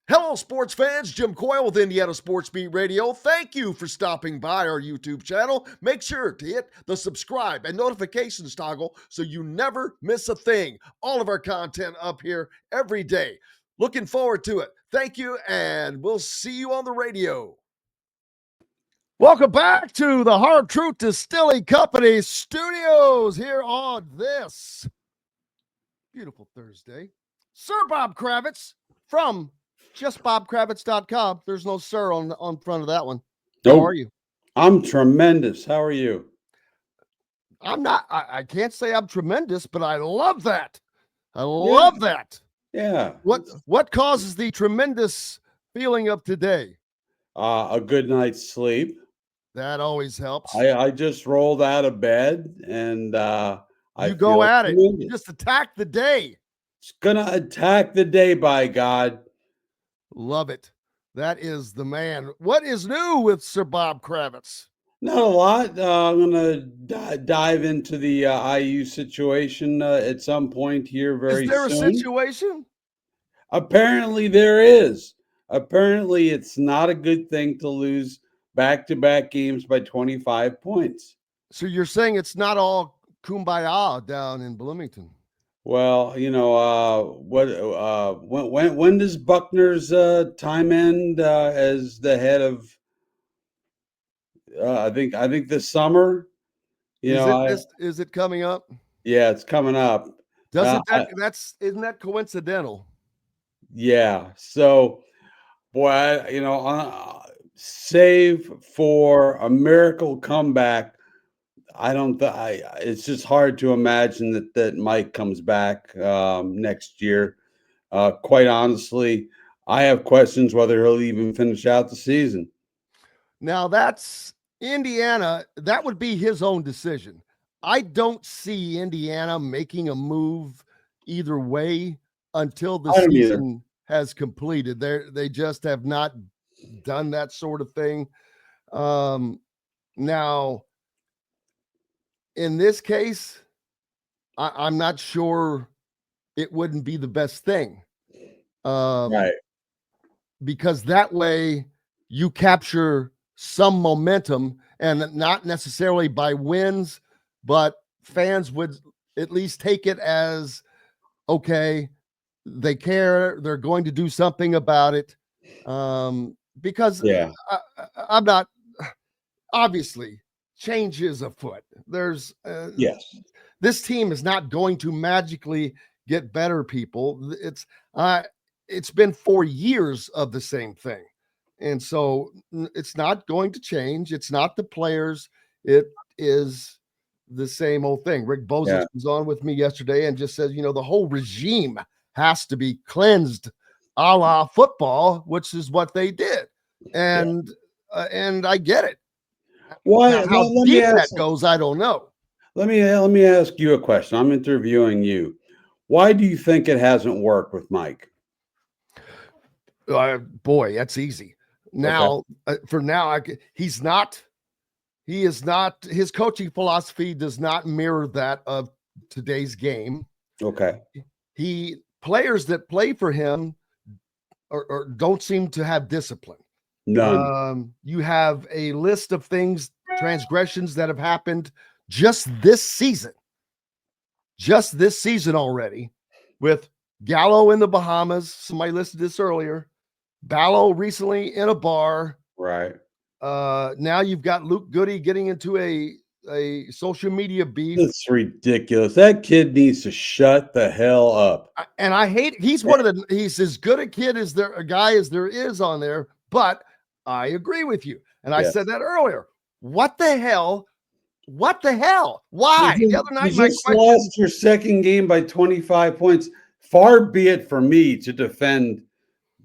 Hello, sports fans. Jim Coyle with Indiana Sports Beat Radio. Thank you for stopping by our YouTube channel. Make sure to hit the subscribe and notifications toggle so you never miss a thing. All of our content up here every day. Looking forward to it. Thank you, and we'll see you on the radio. Welcome back to the Hard Truth Distilling Company studios here on this beautiful Thursday. Sir Bob Kravitz from justbobkravitz.com. There's no sir on front of that one. How are you? I'm tremendous. How are you? I'm not. I can't say I'm tremendous, but I love that. I love that. Yeah. What causes the tremendous feeling of today? A good night's sleep. That always helps. I just rolled out of bed and you go at it. You just attack the day. It's gonna attack the day, by God. Love it. That is the man. What is new with Sir Bob Kravitz? Not a lot. I'm going to dive into the IU situation at some point here very soon. Is there a situation? Apparently there is. Apparently it's not a good thing to lose back-to-back games by 25 points. So you're saying it's not all kumbaya down in Bloomington? Well, you know, when does Buckner's time end as the head of? I think this summer. Is it coming up? Yeah, it's coming up. Isn't that coincidental? Yeah. So, boy, save for a miracle comeback. It's just hard to imagine that Mike comes back next year. Quite honestly, I have questions whether he'll even finish out the season. Now that's Indiana. That would be his own decision. I don't see Indiana making a move either way until the season has completed. They just have not done that sort of thing. Now, in this case, I'm not sure it wouldn't be the best thing. Right. Because that way you capture some momentum, and not necessarily by wins, but fans would at least take it as, okay, they care, they're going to do something about it. Because I'm not, obviously, change is afoot. There's yes. This team is not going to magically get better, people. It's been 4 years of the same thing, and so it's not going to change. It's not the players. It is the same old thing. Rick Bozich was on with me yesterday and just says, the whole regime has to be cleansed, a la football, which is what they did, and I get it. Why? How deep that goes, I don't know. Let me ask you a question. I'm interviewing you. Why do you think it hasn't worked with Mike? Boy, that's easy. Now, for now, he is not. His coaching philosophy does not mirror that of today's game. Okay. Players that play for him or don't seem to have discipline. None. You have a list of things, transgressions that have happened just this season already, with Gallo in the Bahamas. Somebody listed this earlier. Ballo recently in a bar. Right. Now you've got Luke Goody getting into a social media beef. That's ridiculous. That kid needs to shut the hell up. And I hate. He's as good a kid as there is on there. But I agree with you. And I said that earlier. What the hell? Why? The other night, you just lost your second game by 25 points. Far be it for me to defend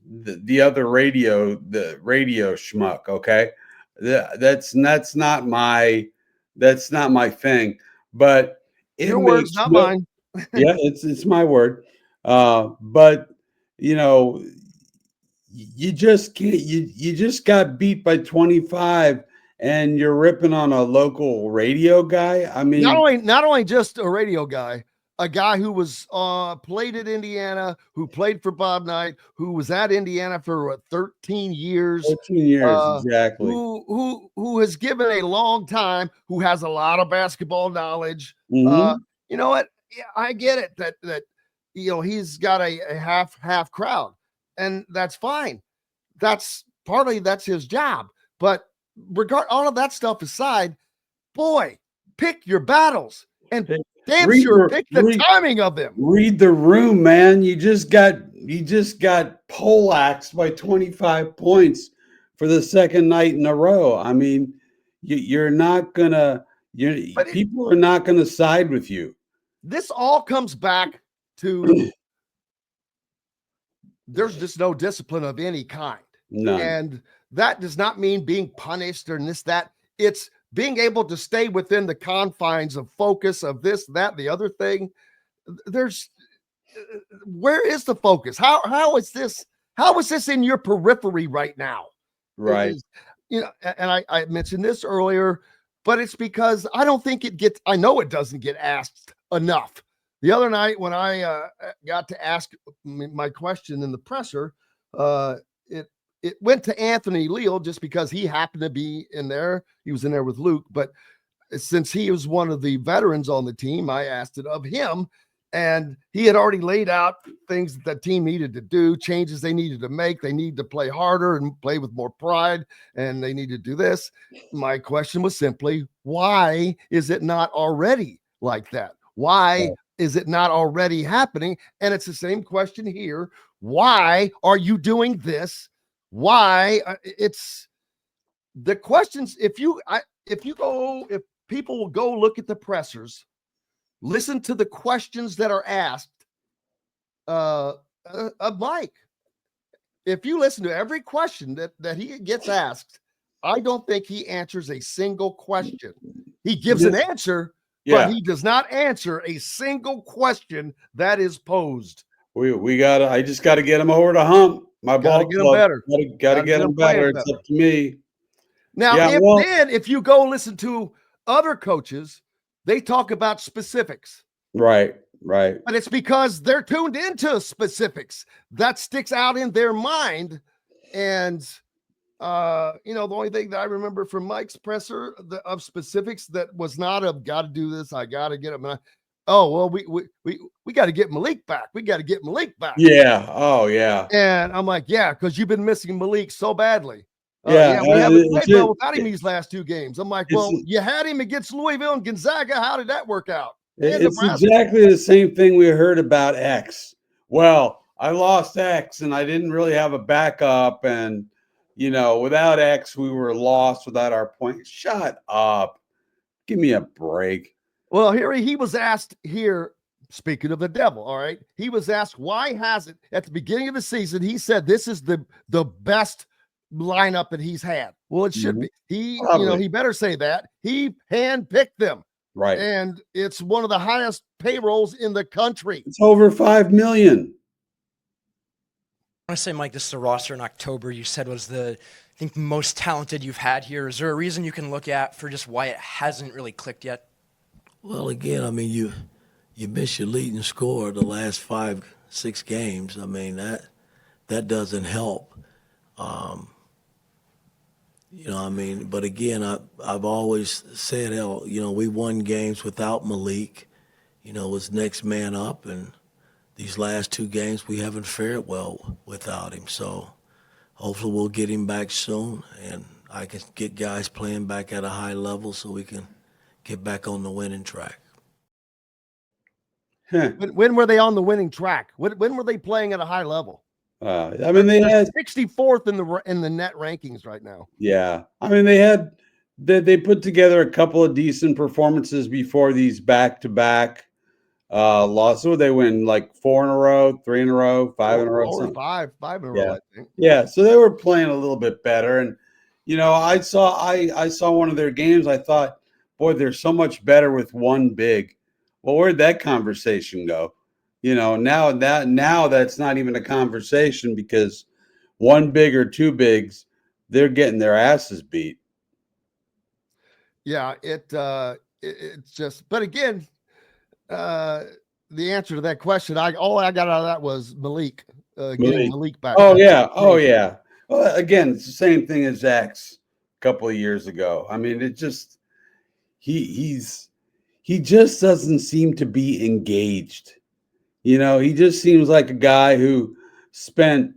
the other radio schmuck. Okay, that's not my thing. But your words, not mine. Yeah, it's my word. But you just can't. You just got beat by 25, and you're ripping on a local radio guy. I mean, not only just a radio guy, a guy who was played at Indiana, who played for Bob Knight, who was at Indiana for 13 years. 14 years, exactly. Who has given a long time, who has a lot of basketball knowledge. Mm-hmm. You know what? Yeah, I get it that he's got a half crowd, and that's fine. That's his job. But regard all of that stuff aside, boy, pick your battles and damn sure pick the timing of them. Read the room, man. You just got poleaxed by 25 points for the second night in a row. I mean, you're not gonna. People are not gonna side with you. This all comes back to there's just no discipline of any kind. None. And that does not mean being punished or this, that. It's being able to stay within the confines of focus of this, that, the other thing. Where is the focus? How is this in your periphery right now? Right. And I mentioned this earlier, but it's because I don't think I know it doesn't get asked enough. The other night when I got to ask my question in the presser, it went to Anthony Leal just because he happened to be in there. He was in there with Luke, but since he was one of the veterans on the team, I asked it of him, and he had already laid out things that the team needed to do, changes they needed to make. They need to play harder and play with more pride, and they need to do this. My question was simply, why is it not already like that? Why is it not already happening? And it's the same question here. Why are you doing this? Why? It's the questions. If people will go look at the pressers, listen to the questions that are asked of Mike. If you listen to every question that he gets asked, I don't think he answers a single question. He gives an answer, but he does not answer a single question that is posed. I just got to get him over the hump. My ball club. Got to get him better. It's up to me. Now, if you go listen to other coaches, they talk about specifics. Right. But it's because they're tuned into specifics that sticks out in their mind. And, the only thing that I remember from Mike's presser of specifics that was not of got to do this, I got to get him. Oh, well, we got to get Malik back. We got to get Malik back. Yeah. Oh, yeah. And I'm like, yeah, because you've been missing Malik so badly. We haven't played well without him these last two games. I'm like, well, you had him against Louisville and Gonzaga. How did that work out? It's exactly the same thing we heard about X. Well, I lost X and I didn't really have a backup. And, without X, we were lost without our point. Shut up. Give me a break. Well, here he was asked here, speaking of the devil, all right, he was asked, why has it at the beginning of the season, he said this is the best lineup that he's had. Well, it should be. He better say that. He handpicked them. Right. And it's one of the highest payrolls in the country. It's over $5 million. I want to say, Mike, this is the roster in October you said was I think, most talented you've had here. Is there a reason you can look at for just why it hasn't really clicked yet? Well, again, I mean, you miss your leading scorer the last 5-6 games. I mean, that doesn't help. But again, I've always said, we won games without Malik, was next man up, and these last 2 games we haven't fared well without him. So hopefully we'll get him back soon, and I can get guys playing back at a high level so we can get back on the winning track. When were they on the winning track? When were they playing at a high level? They had 64th in the net rankings right now. Yeah, they put together a couple of decent performances before these back-to-back losses. They win like 4 in a row, 3 in a row, 5 in a row, five in a row. I think. Yeah, so they were playing a little bit better, and I saw one of their games. I thought, boy, they're so much better with one big. Well, where'd that conversation go? Now that's not even a conversation because one big or 2 bigs, they're getting their asses beat. Yeah, it's just, but again, the answer to that question. All I got out of that was Malik, getting Malik back. Oh yeah. Oh yeah. Well, again, it's the same thing as Zach's a couple of years ago. I mean, it just he just doesn't seem to be engaged. He just seems like a guy who spent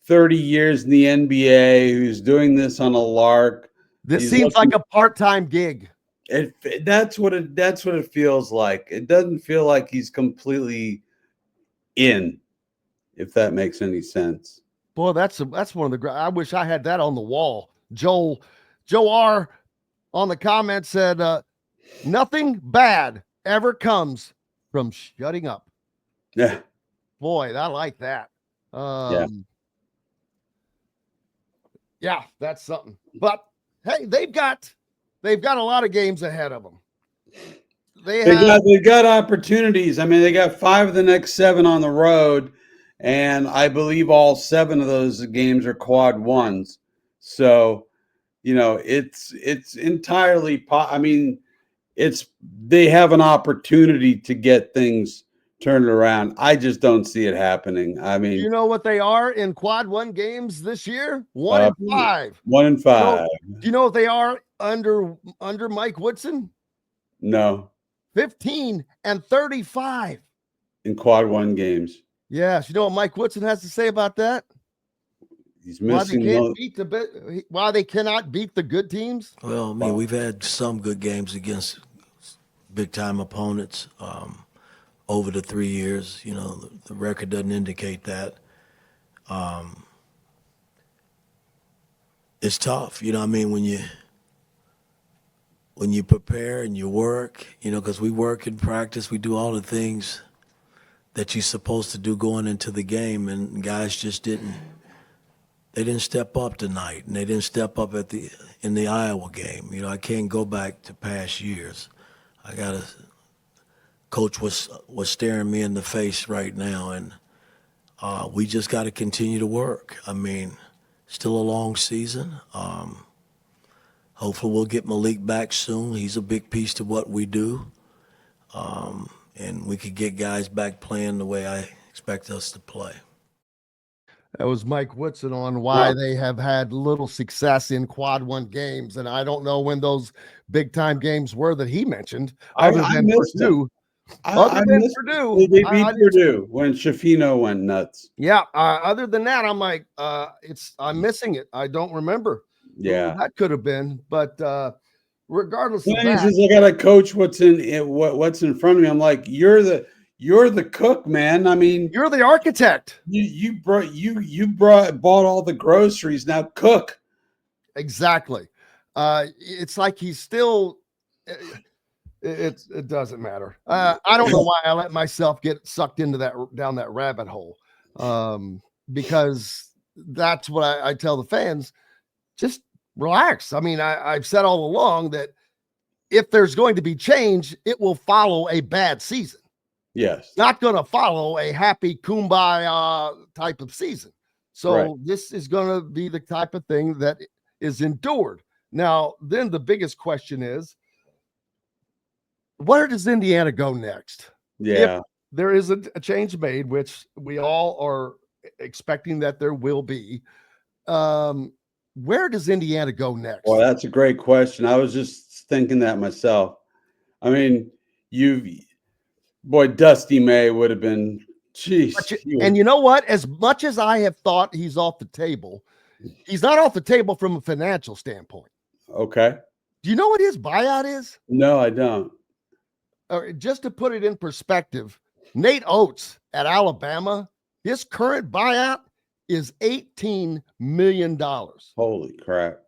30 years in the NBA, who's doing this on a lark. This seems like a part-time gig. That's what it feels like. It doesn't feel like he's completely in, if that makes any sense. Boy, that's one of the. I wish I had that on the wall. Joe R. on the comment said, "Nothing bad ever comes from shutting up." Yeah. Boy, I like that. Yeah, that's something. But hey, they've got a lot of games ahead of them. They've got opportunities. I mean, they got 5 of the next 7 on the road, and I believe all 7 of those games are quad ones. So, it's entirely. I mean, they have an opportunity to get things turned around. I just don't see it happening. I mean, you know what they are in quad one games this year? 1-5. 1-5. Do you know what they are under Mike Woodson? No. 15-35 in quad one games. Yes, you know what Mike Woodson has to say about that? He's missing why they cannot beat the good teams? Well, I mean, we've had some good games against big-time opponents over the 3 years. The record doesn't indicate that. It's tough, I mean, when you prepare and you work, because we work and practice, we do all the things that you're supposed to do going into the game, and guys just didn't step up tonight, and they didn't step up in the Iowa game. I can't go back to past years. Coach was staring me in the face right now, and we just got to continue to work. I mean, still a long season. Hopefully we'll get Malik back soon. He's a big piece to what we do. And we could get guys back playing the way I expect us to play. That was Mike Woodson on why they have had little success in quad one games. And I don't know when those big time games were that he mentioned, other than Purdue. They beat Purdue when Shafino went nuts. Yeah. Other than that, I'm like, I'm missing it. I don't remember. Yeah, that could have been, but regardless of that, I gotta coach what's in front of me. I'm like, you're the cook, man. I mean, you're the architect. You bought all the groceries. Now cook. Exactly. It's like he's still. It doesn't matter. I don't know why I let myself get sucked into down that rabbit hole, because that's what I tell the fans. Just relax. I mean, I've said all along that if there's going to be change, it will follow a bad season. Yes. Not going to follow a happy kumbaya type of season. So This is going to be the type of thing that is endured. Now, then the biggest question is, where does Indiana go next? Yeah. If there is a change made, which we all are expecting that there will be. Where does Indiana go next? Well, that's a great question. I was just thinking that myself. I mean, Dusty May would have been, and you know what? As much as I have thought he's off the table, he's not off the table from a financial standpoint. Okay. Do you know what his buyout is? No, I don't. Just to put it in perspective, Nate Oates at Alabama, his current buyout is $18 million. Holy crap.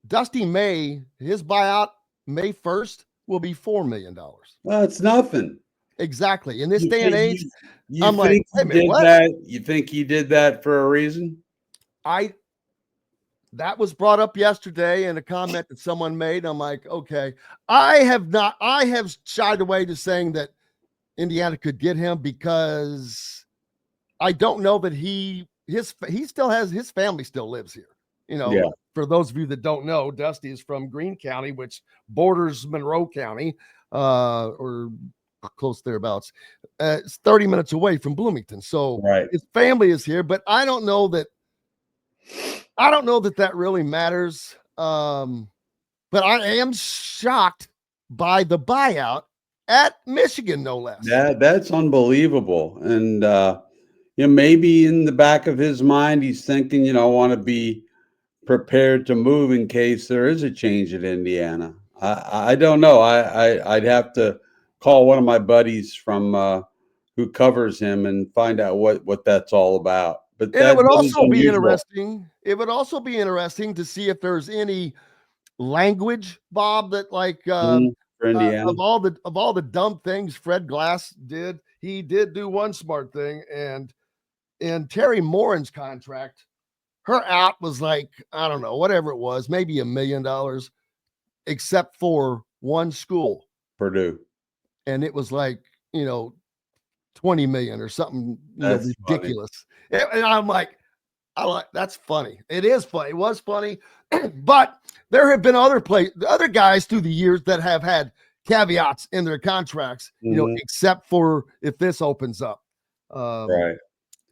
Dusty May, his buyout May 1st will be $4 million. That's nothing. Exactly. In this day and age, I'm like, you think he did that for a reason? That was brought up yesterday in a comment that someone made. I'm like, okay, I have shied away to saying that Indiana could get him because I don't know that he still has his family still lives here. For those of you that don't know, Dusty is from Greene County, which borders Monroe County, or close thereabouts. It's 30 minutes away from Bloomington. So Right. his family is here, but I don't know that that really matters. But I am shocked by the buyout at Michigan, no less. That's unbelievable. And maybe in the back of his mind, he's thinking, I want to be prepared to move in case there is a change at Indiana. I don't know. I'd have to call one of my buddies from who covers him and find out what that's all about. But And it would that is also be unusual. interesting. It would also be interesting to see if there's any language, Bob, that For Indiana. of all the dumb things Fred Glass did, he did do one smart thing. And in Terry Morin's contract, her out was like, I don't know, whatever it was, maybe $1 million, except for one school. Purdue. And it was like, 20 million or something ridiculous. And I'm like, that's funny. It is funny. It was funny. But there have been other guys through the years that have had caveats in their contracts, except for if this opens up. Right.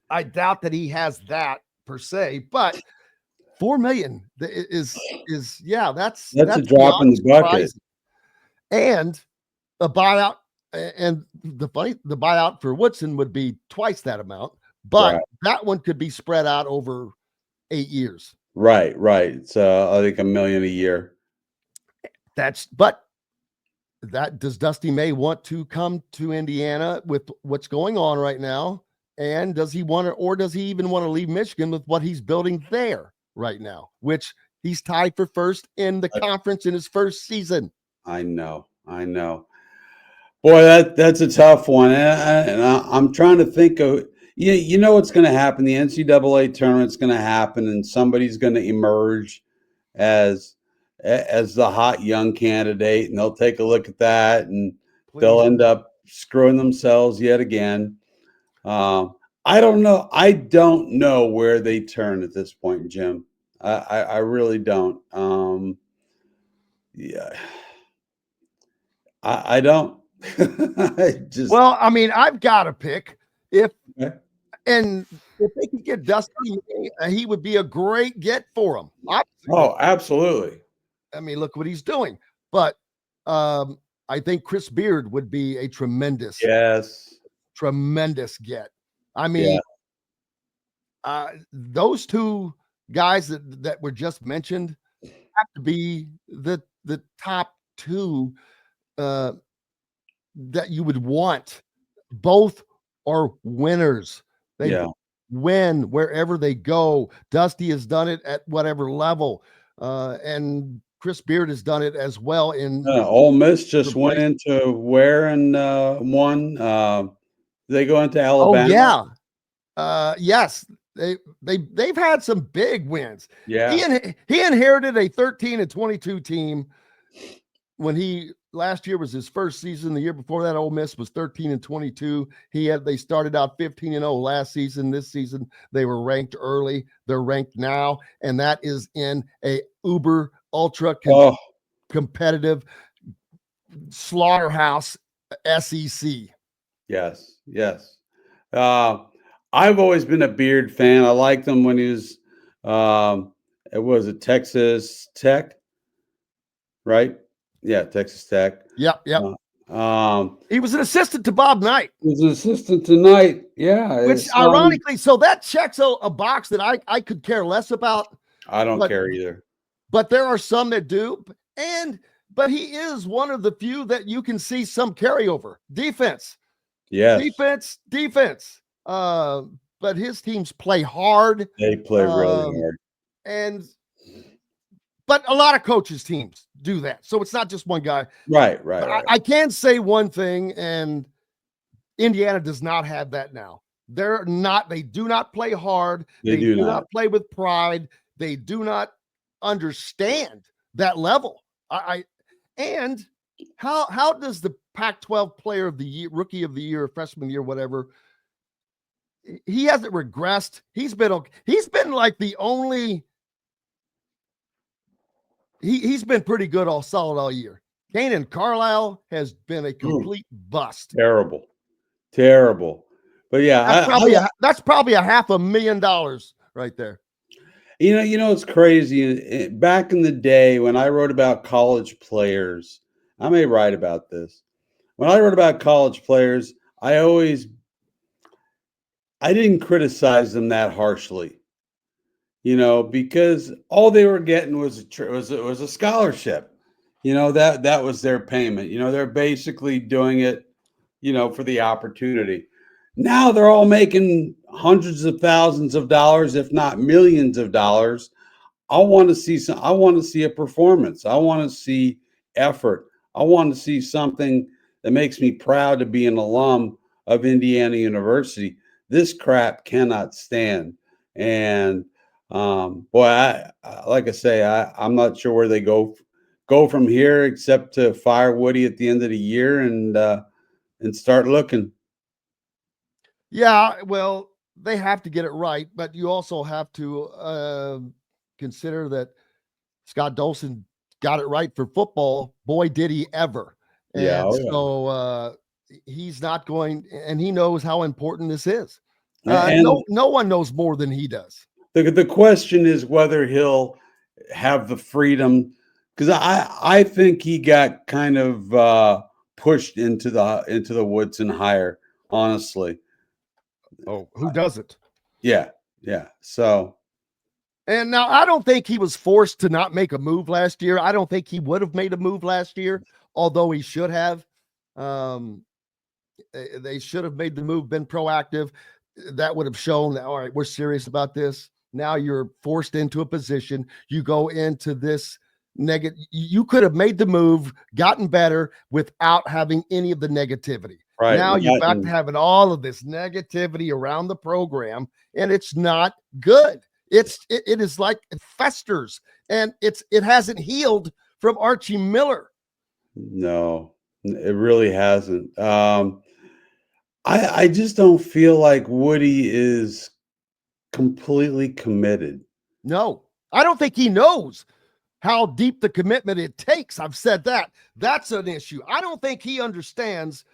I doubt that he has that per se, but $4 million is that's a drop in the bucket. And a buyout, and the buyout for Woodson would be twice that amount, but that one could be spread out over 8 years. Right. It's I think $1 million a year. Does Dusty May want to come to Indiana with what's going on right now? And does he even want to leave Michigan with what he's building there right now, which he's tied for first in the conference in his first season? I know. Boy, that's a tough one. And I'm trying to think of, what's going to happen. The NCAA tournament's going to happen, and somebody's going to emerge as the hot young candidate, and they'll take a look at that, and they'll end up screwing themselves yet again. I don't know. I don't know where they turn at this point, Jim. I really don't. Yeah, I don't. Well, I mean, I've got to pick if they could get Dusty, he would be a great get for them. Oh, absolutely. I mean, look what he's doing. But I think Chris Beard would be a tremendous get. I mean, those two guys that were just mentioned have to be the top two that you would want. Both are winners. They win wherever they go. Dusty has done it at whatever level, and Chris Beard has done it as well. In Ole Miss just went into where and won. They go into Alabama. Oh yeah, yes. They've had some big wins. Yeah, he inherited a 13-22 team when last year was his first season. The year before that, Ole Miss was 13-22. They started out 15-0 last season. This season they were ranked early. They're ranked now, and that is in a uber ultra competitive slaughterhouse SEC. Yes. I've always been a Beard fan. I liked him when he was it was at Texas Tech, right? Yeah, Texas Tech. Yep. He was an assistant to Bob Knight. He was an assistant to Knight. Yeah. Which ironically, so that checks a box that I could care less about. I don't care either. But there are some that do. But he is one of the few that you can see some carryover. Defense. Yes. Defense. But his teams play hard. They play really hard. But a lot of coaches' teams do that. So it's not just one guy. Right. I can say one thing, and Indiana does not have that now. They do not play hard. They do not play with pride. They do not understand that level. And how does the Pac-12 player of the year, rookie of the year, freshman year, whatever, he hasn't regressed. He's been like the only. He's been pretty good, all solid all year. Kanan Carlisle has been a complete bust. Terrible. But yeah, That's probably a $500,000 right there. It's crazy. Back in the day when I wrote about college players, I may write about this. When I wrote about college players, I didn't criticize them that harshly, because all they were getting was a scholarship. That was their payment. They're basically doing it, for the opportunity. Now they're all making hundreds of thousands of dollars, if not millions of dollars. I want to see a performance. I want to see effort. I want to see something that makes me proud to be an alum of Indiana University. This crap cannot stand. And boy, like I say, I'm not sure where they go from here, except to fire Woody at the end of the year and start looking. Yeah, well, they have to get it right, but you also have to consider that Scott Dolson got it right for football. Boy, did he ever. Yeah, And so he's not going, and he knows how important this is. And no one knows more than he does. the question is whether he'll have the freedom, because I think he got kind of pushed into the Woodson hire, honestly. Oh, who doesn't? Yeah. So, and now I don't think he was forced to not make a move last year. I don't think he would have made a move last year, although he should have. They should have made the move, been proactive. That would have shown that, all right, we're serious about this. Now you're forced into a position. You go into this negative. You could have made the move, gotten better without having any of the negativity. right Now you're back to having all of this negativity around the program, and it's not good. It is like it festers, and it hasn't healed from Archie Miller. No, it really hasn't. I just don't feel like Woody is completely committed. No, I don't think he knows how deep the commitment it takes. I've said that. That's an issue. I don't think he understands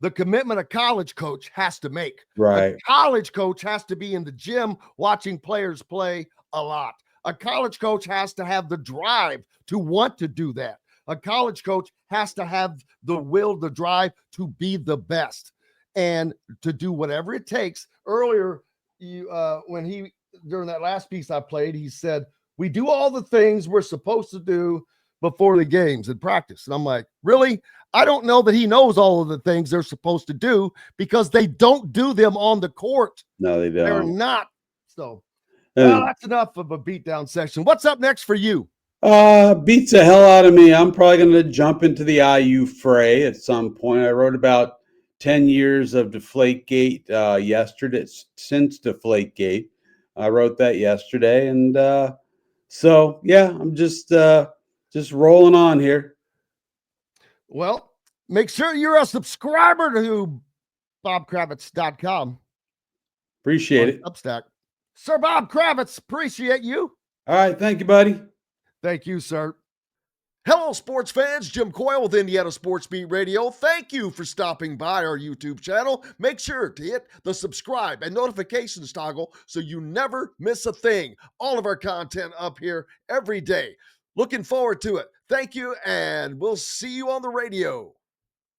the commitment a college coach has to make. Right. A college coach has to be in the gym watching players play a lot. A college coach has to have the drive to want to do that. A college coach has to have the will, the drive to be the best and to do whatever it takes. Earlier, when during that last piece I played, he said, we do all the things we're supposed to do before the games in practice. And I'm like, really? I don't know that he knows all of the things they're supposed to do because they don't do them on the court. No, they don't. They're not. So that's enough of a beatdown section. What's up next for you? Beats the hell out of me. I'm probably going to jump into the IU fray at some point. I wrote about 10 years of Deflategate yesterday, since Deflategate. I wrote that yesterday. And so, yeah, I'm just rolling on here. Well, make sure you're a subscriber to BobKravitz.com. Appreciate it. Substack. Sir Bob Kravitz, appreciate you. All right. Thank you, buddy. Thank you, sir. Hello, sports fans. Jim Coyle with Indiana Sports Beat Radio. Thank you for stopping by our YouTube channel. Make sure to hit the subscribe and notifications toggle so you never miss a thing. All of our content up here every day. Looking forward to it. Thank you, and we'll see you on the radio.